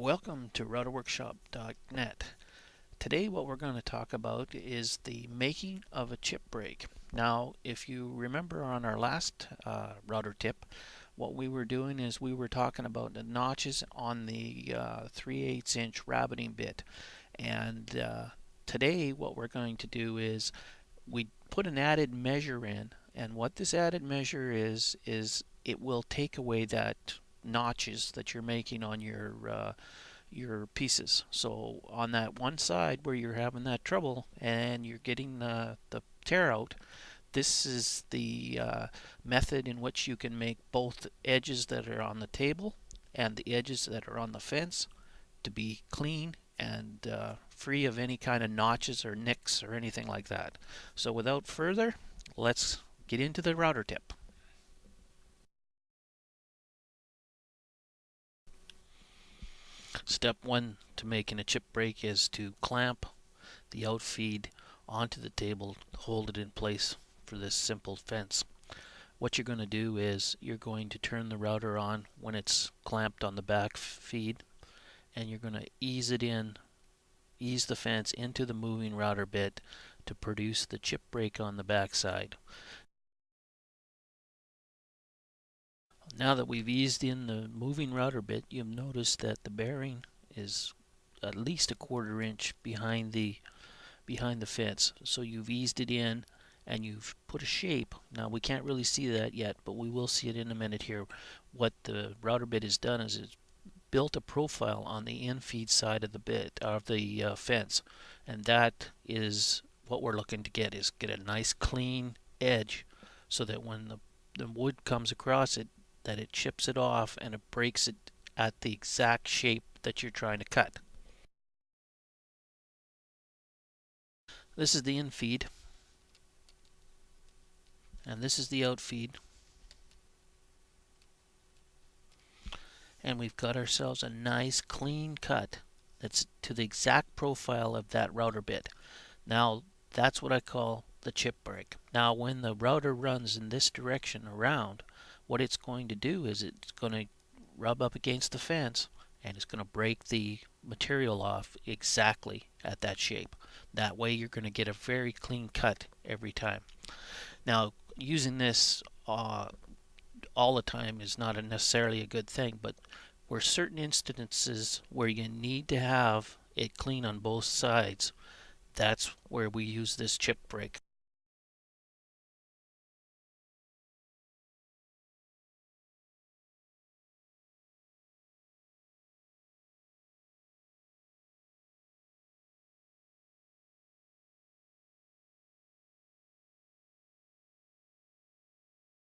Welcome to routerworkshop.net. Today what we're going to talk about is the making of a chip break. Now if you remember on our last router tip, what we were doing is we were talking about the notches on the 3/8 inch rabbiting bit, and today what we're going to do is we put an added measure in, and what this added measure is it will take away that notches that you're making on your pieces. So on that one side where you're having that trouble and you're getting the tear out, this is the method in which you can make both edges that are on the table and the edges that are on the fence to be clean and free of any kind of notches or nicks or anything like that. So without further, let's get into the router tip. Step one to making a chip break is to clamp the outfeed onto the table, hold it in place for this simple fence. What you're going to do is you're going to turn the router on when it's clamped on the back feed, and you're going to ease the fence into the moving router bit to produce the chip break on the back side. Now that we've eased in the moving router bit, you'll notice that the bearing is at least a 1/4 inch behind the fence. So you've eased it in and you've put a shape. Now we can't really see that yet, but we will see it in a minute here. What the router bit has done is it's built a profile on the in-feed side of the bit of the fence, and that is what we're looking to get a nice clean edge, so that when the wood comes across it, that it chips it off and it breaks it at the exact shape that you're trying to cut. This is the in-feed, and this is the out-feed. And we've got ourselves a nice clean cut that's to the exact profile of that router bit. Now that's what I call the chip break. Now when the router runs in this direction around, what it's going to do is it's going to rub up against the fence and it's going to break the material off exactly at that shape. That way you're going to get a very clean cut every time. Now using this all the time is not necessarily a good thing, but where certain instances where you need to have it clean on both sides, that's where we use this chip break.